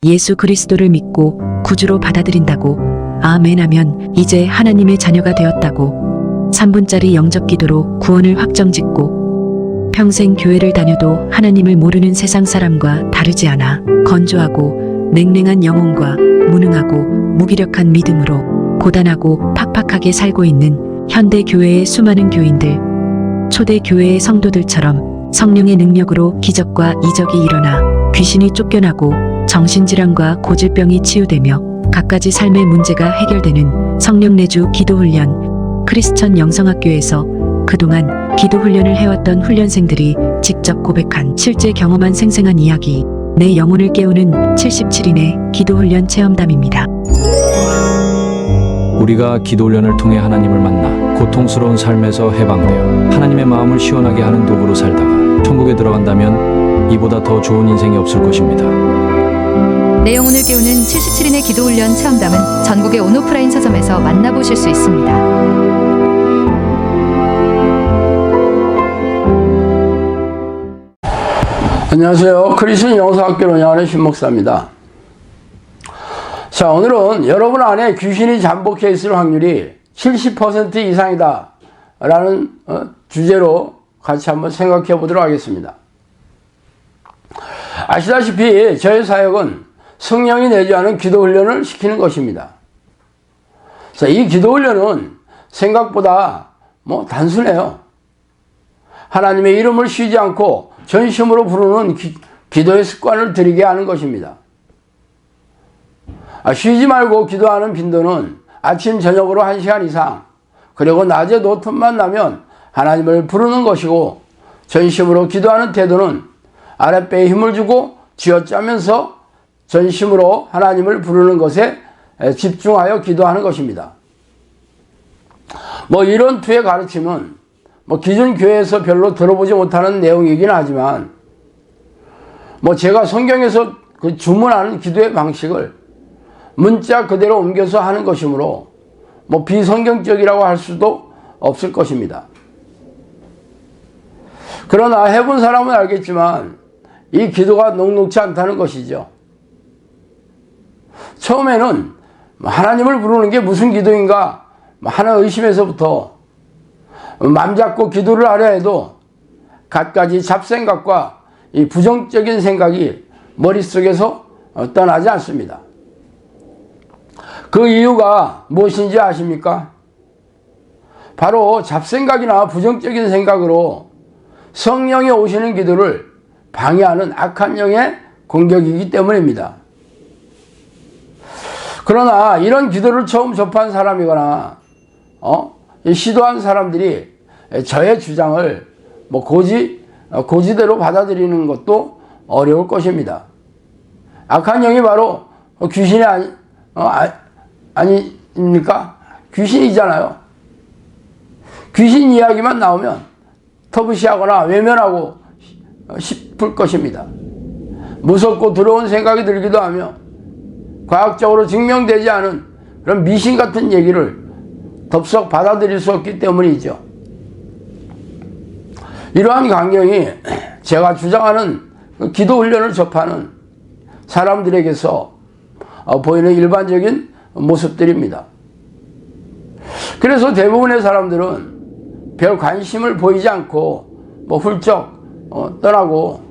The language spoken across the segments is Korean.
예수 그리스도를 믿고 구주로 받아들인다고 아멘 하면 이제 하나님의 자녀가 되었다고 3분짜리 영접 기도로 구원을 확정짓고 평생 교회를 다녀도 하나님을 모르는 세상 사람과 다르지 않아 건조하고 냉랭한 영혼과 무능하고 무기력한 믿음으로 고단하고 팍팍하게 살고 있는 현대 교회의 수많은 교인들, 초대 교회의 성도들처럼 성령의 능력으로 기적과 이적이 일어나 귀신이 쫓겨나고 정신질환과 고질병이 치유되며 갖가지 삶의 문제가 해결되는 성령 내주 기도훈련, 크리스천 영성학교에서 그동안 기도훈련을 해왔던 훈련생들이 직접 고백한 실제 경험한 생생한 이야기, 내 영혼을 깨우는 77인의 기도훈련 체험담입니다. 우리가 기도훈련을 통해 하나님을 만나 고통스러운 삶에서 해방되어 하나님의 마음을 시원하게 하는 도구로 살다가 천국에 들어간다면 이보다 더 좋은 인생이 없을 것입니다. 내 영혼을 깨우는 77인의 기도훈련 체험담은 전국의 온오프라인 서점에서 만나보실 수 있습니다. 안녕하세요. 크리스천 영성학교를 운영하는 신목사입니다. 자, 오늘은 여러분 안에 귀신이 잠복해 있을 확률이 70% 이상이다 라는 주제로 같이 한번 생각해 보도록 하겠습니다. 아시다시피 저의 사역은 성령이 내주하는 기도훈련을 시키는 것입니다. 자, 이 기도훈련은 생각보다 단순해요. 하나님의 이름을 쉬지 않고 전심으로 부르는 기도의 습관을 들이게 하는 것입니다. 쉬지 말고 기도하는 빈도는 아침 저녁으로 1시간 이상, 그리고 낮에도 틈만 나면 하나님을 부르는 것이고, 전심으로 기도하는 태도는 아랫배에 힘을 주고 쥐어짜면서 전심으로 하나님을 부르는 것에 집중하여 기도하는 것입니다. 이런 투의 가르침은 기존 교회에서 별로 들어보지 못하는 내용이긴 하지만, 제가 성경에서 주문하는 기도의 방식을 문자 그대로 옮겨서 하는 것이므로 비성경적이라고 할 수도 없을 것입니다. 그러나 해본 사람은 알겠지만 이 기도가 녹록지 않다는 것이죠. 처음에는 하나님을 부르는 게 무슨 기도인가 하는 의심에서부터 맘 잡고 기도를 하려 해도 갖가지 잡생각과 이 부정적인 생각이 머릿속에서 떠나지 않습니다. 그 이유가 무엇인지 아십니까? 바로 잡생각이나 부정적인 생각으로 성령이 오시는 기도를 방해하는 악한 영의 공격이기 때문입니다. 그러나 이런 기도를 처음 접한 사람이거나 시도한 사람들이 저의 주장을 고지대로 받아들이는 것도 어려울 것입니다. 악한 영이 바로 귀신이 아닙니까? 귀신이잖아요. 귀신 이야기만 나오면 터부시하거나 외면하고 싶을 것입니다. 무섭고 두려운 생각이 들기도 하며 과학적으로 증명되지 않은 그런 미신 같은 얘기를 덥석 받아들일 수 없기 때문이죠. 이러한 광경이 제가 주장하는 기도 훈련을 접하는 사람들에게서 보이는 일반적인 모습들입니다. 그래서 대부분의 사람들은 별 관심을 보이지 않고 훌쩍 떠나고,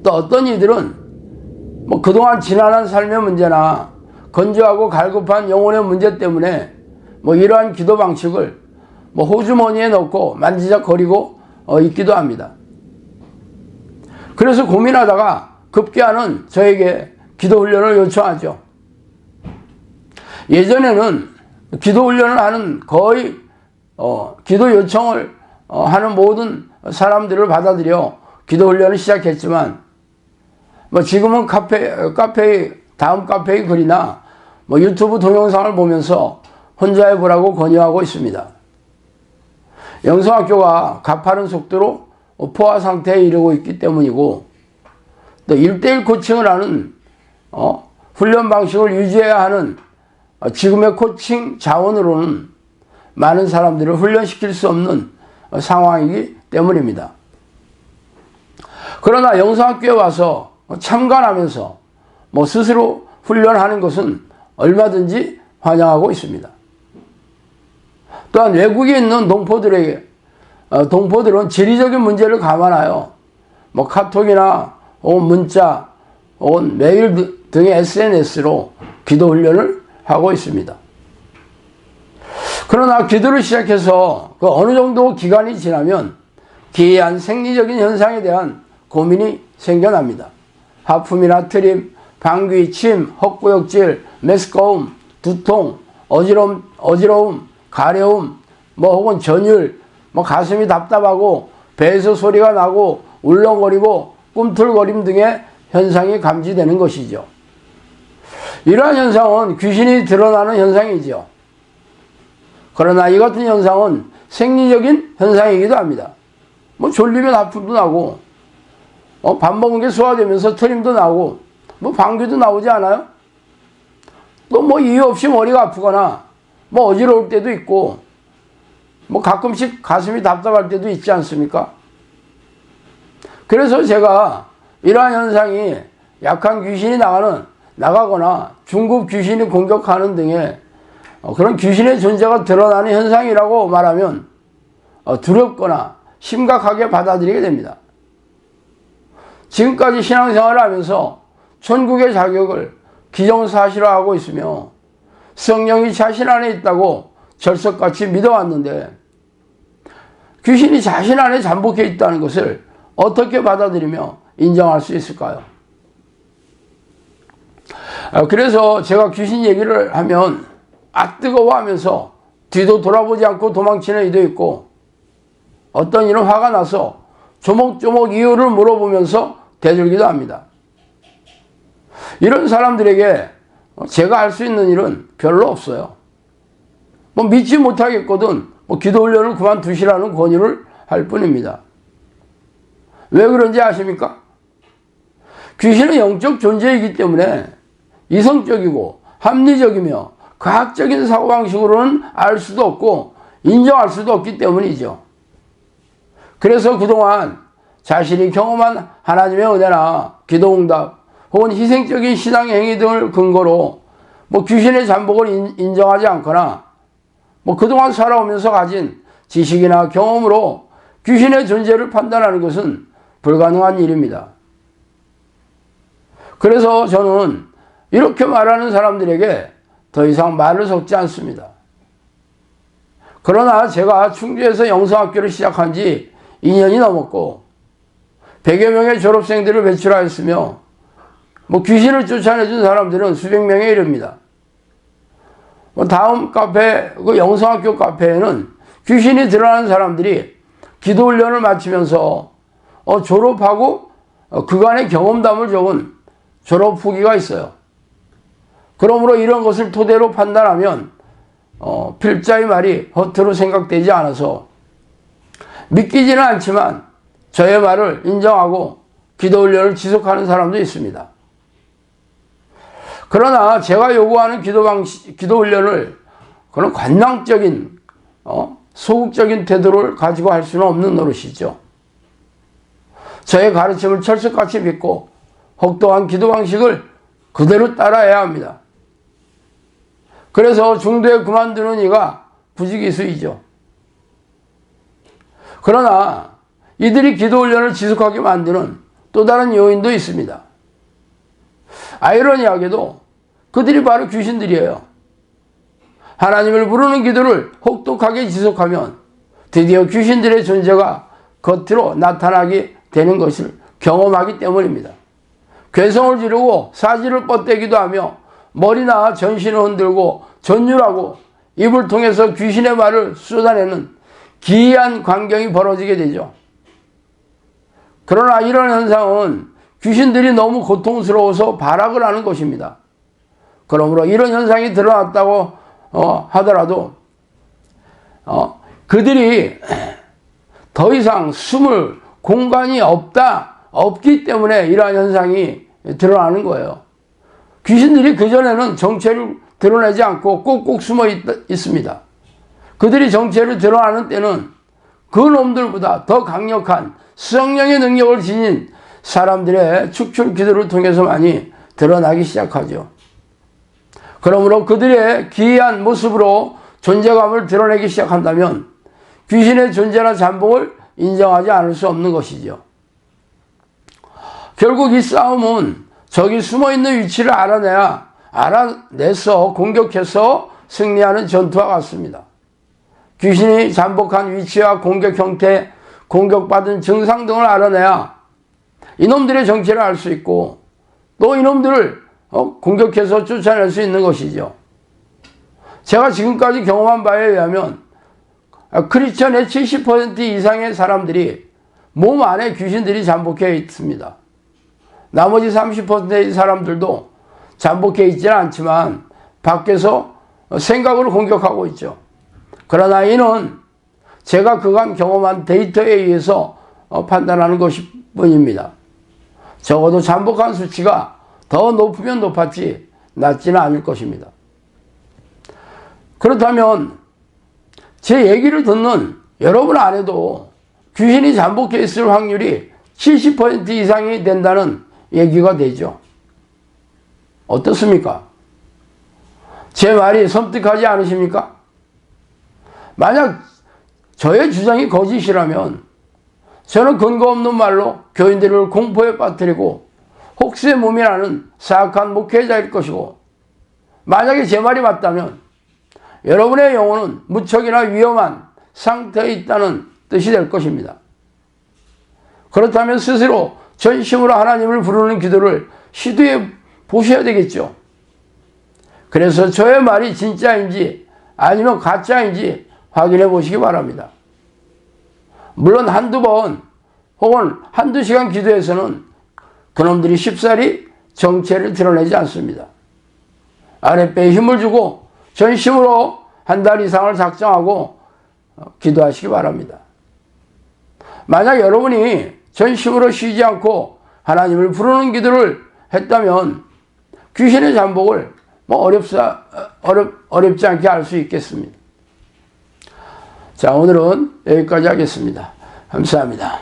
또 어떤 이들은 그동안 지난한 삶의 문제나 건조하고 갈급한 영혼의 문제 때문에 이러한 기도 방식을 호주머니에 넣고 만지작거리고 있기도 합니다. 그래서 고민하다가 급기야는 저에게 기도 훈련을 요청하죠. 예전에는 기도 훈련을 하는 거의 기도 요청을 하는 모든 사람들을 받아들여 기도 훈련을 시작했지만, 지금은 다음 카페의 글이나 유튜브 동영상을 보면서 혼자 해보라고 권유하고 있습니다. 영성학교가 가파른 속도로 포화 상태에 이르고 있기 때문이고, 또 1:1 코칭을 하는 훈련 방식을 유지해야 하는 지금의 코칭 자원으로는 많은 사람들을 훈련시킬 수 없는 상황이기 때문입니다. 그러나 영성학교에 와서 참관하면서 뭐 스스로 훈련하는 것은 얼마든지 환영하고 있습니다. 또한 외국에 있는 동포들은 지리적인 문제를 감안하여 뭐 카톡이나 혹은 문자 혹은 메일 등의 SNS로 기도 훈련을 하고 있습니다. 그러나 기도를 시작해서 그 어느 정도 기간이 지나면 기이한 생리적인 현상에 대한 고민이 생겨납니다. 하품이나 트림, 방귀, 침, 헛구역질, 메스꺼움, 두통, 어지러움, 가려움, 뭐 혹은 전율, 뭐 가슴이 답답하고 배에서 소리가 나고 울렁거리고 꿈틀거림 등의 현상이 감지되는 것이죠. 이러한 현상은 귀신이 드러나는 현상이죠. 그러나 이 같은 현상은 생리적인 현상이기도 합니다. 뭐 졸리면 하품도 나고, 밥 먹은 게 소화되면서 트림도 나고, 뭐 방귀도 나오지 않아요? 또 뭐 이유 없이 머리가 아프거나, 뭐 어지러울 때도 있고, 뭐 가끔씩 가슴이 답답할 때도 있지 않습니까? 그래서 제가 이러한 현상이 약한 귀신이 나가거나 중급 귀신이 공격하는 등의 그런 귀신의 존재가 드러나는 현상이라고 말하면 두렵거나 심각하게 받아들이게 됩니다. 지금까지 신앙생활을 하면서 천국의 자격을 기정사실화하고 있으며 성령이 자신 안에 있다고 절석같이 믿어왔는데 귀신이 자신 안에 잠복해 있다는 것을 어떻게 받아들이며 인정할 수 있을까요? 그래서 제가 귀신 얘기를 하면 뜨거워하면서 뒤도 돌아보지 않고 도망치는 이도 있고, 어떤 이는 화가 나서 조목조목 이유를 물어보면서 대들기도 합니다. 이런 사람들에게 제가 할 수 있는 일은 별로 없어요. 뭐 믿지 못하겠거든 기도 훈련을 그만두시라는 권유를 할 뿐입니다. 왜 그런지 아십니까? 귀신은 영적 존재이기 때문에 이성적이고 합리적이며 과학적인 사고방식으로는 알 수도 없고 인정할 수도 없기 때문이죠. 그래서 그동안 자신이 경험한 하나님의 은혜나 기도응답 혹은 희생적인 신앙행위 등을 근거로 귀신의 잠복을 인정하지 않거나 그동안 살아오면서 가진 지식이나 경험으로 귀신의 존재를 판단하는 것은 불가능한 일입니다. 그래서 저는 이렇게 말하는 사람들에게 더 이상 말을 섞지 않습니다. 그러나 제가 충주에서 영성학교를 시작한 지 2년이 넘었고 100여 명의 졸업생들을 배출하였으며 귀신을 쫓아내준 사람들은 수백 명에 이릅니다. 다음 카페, 영성학교 카페에는 귀신이 드러나는 사람들이 기도 훈련을 마치면서 졸업하고 그간의 경험담을 적은 졸업 후기가 있어요. 그러므로 이런 것을 토대로 판단하면 필자의 말이 허투루 생각되지 않아서 믿기지는 않지만 저의 말을 인정하고 기도 훈련을 지속하는 사람도 있습니다. 그러나 제가 요구하는 기도 훈련을 그런 관망적인 소극적인 태도를 가지고 할 수는 없는 노릇이죠. 저의 가르침을 철석같이 믿고 혹독한 기도 방식을 그대로 따라야 합니다. 그래서 중도에 그만두는 이가 부지기수이죠. 그러나 이들이 기도 훈련을 지속하게 만드는 또 다른 요인도 있습니다. 아이러니하게도 그들이 바로 귀신들이에요. 하나님을 부르는 기도를 혹독하게 지속하면 드디어 귀신들의 존재가 겉으로 나타나게 되는 것을 경험하기 때문입니다. 괴성을 지르고 사지를 뻗대기도 하며 머리나 전신을 흔들고 전율하고 입을 통해서 귀신의 말을 쏟아내는 기이한 광경이 벌어지게 되죠. 그러나 이런 현상은 귀신들이 너무 고통스러워서 발악을 하는 것입니다. 그러므로 이런 현상이 드러났다고 하더라도 그들이 더 이상 숨을 공간이 없기 때문에 이러한 현상이 드러나는 거예요. 귀신들이 그전에는 정체를 드러내지 않고 꼭꼭 숨어 있습니다. 그들이 정체를 드러나는 때는 그 놈들보다 더 강력한 성령의 능력을 지닌 사람들의 축출 기도를 통해서만이 드러나기 시작하죠. 그러므로 그들의 기이한 모습으로 존재감을 드러내기 시작한다면 귀신의 존재나 잠복을 인정하지 않을 수 없는 것이죠. 결국 이 싸움은 적이 숨어있는 위치를 알아내서 공격해서 승리하는 전투와 같습니다. 귀신이 잠복한 위치와 공격 형태, 공격받은 증상 등을 알아내야 이놈들의 정체를 알 수 있고 또 이놈들을 공격해서 쫓아낼 수 있는 것이죠. 제가 지금까지 경험한 바에 의하면 크리스천의 70% 이상의 사람들이 몸 안에 귀신들이 잠복해 있습니다. 나머지 30%의 사람들도 잠복해 있지는 않지만 밖에서 생각으로 공격하고 있죠. 그러나 이는 제가 그간 경험한 데이터에 의해서 판단하는 것일 뿐입니다. 적어도 잠복한 수치가 더 높으면 높았지 낮지는 않을 것입니다. 그렇다면 제 얘기를 듣는 여러분 안에도 귀신이 잠복해 있을 확률이 70% 이상이 된다는 얘기가 되죠. 어떻습니까? 제 말이 섬뜩하지 않으십니까? 만약 저의 주장이 거짓이라면 저는 근거 없는 말로 교인들을 공포에 빠뜨리고 혹세 무민하는 사악한 목회자일 것이고, 만약에 제 말이 맞다면 여러분의 영혼은 무척이나 위험한 상태에 있다는 뜻이 될 것입니다. 그렇다면 스스로 전심으로 하나님을 부르는 기도를 시도해 보셔야 되겠죠. 그래서 저의 말이 진짜인지 아니면 가짜인지 확인해 보시기 바랍니다. 물론 한두 번 혹은 한두 시간 기도해서는 그놈들이 쉽사리 정체를 드러내지 않습니다. 아랫배에 힘을 주고 전심으로 한 달 이상을 작정하고 기도하시기 바랍니다. 만약 여러분이 전심으로 쉬지 않고 하나님을 부르는 기도를 했다면 귀신의 잠복을 어렵지 않게 알 수 있겠습니다. 자, 오늘은 여기까지 하겠습니다. 감사합니다.